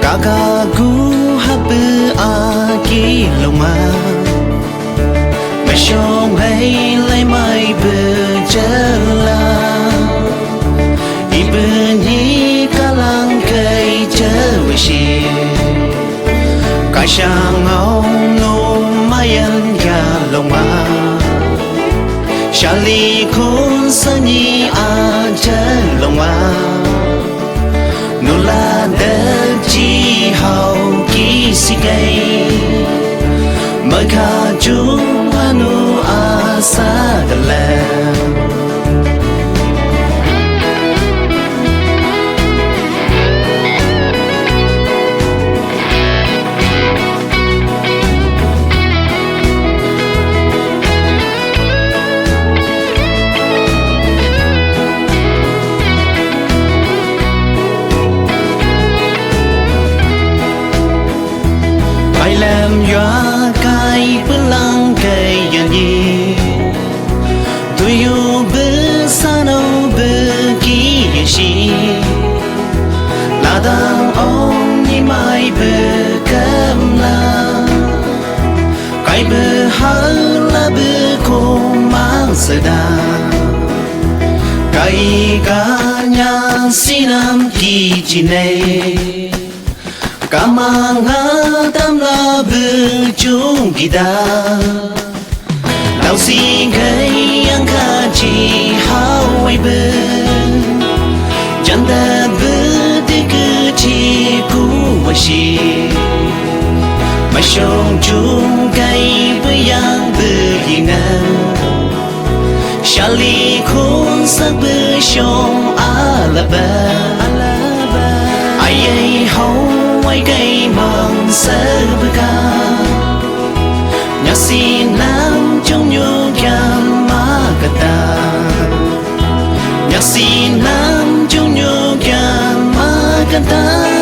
gaga gu habu aki loma mashong hay lai mai bơ jala ibni kalang kai jawishi kai sang ông no mayan ya loma Shali kun sani a jalonga Nula de chi hao ki sigay Maka chung anu a sa galang làm gió cay pulang cây yên nhị tôi yêu bơ sa nâu bơ kí si là đang ông như mai bơ cam la cái bơ hở là bơ cô mang sờ đà cái cả nhà xin làm kỳ chi này Kamanga tamla bu chung kita Lau xin kay ang kachi hawai bu Janda bu di ku chi ku washi Mashong chung kay bu yang bu yingan Shali kun sa bu shong alaba Ai hau ai cây mong sơ bờ nhạc xin nam trong nhu gan ma kata nhạc xin nam trong nhu gan ma kata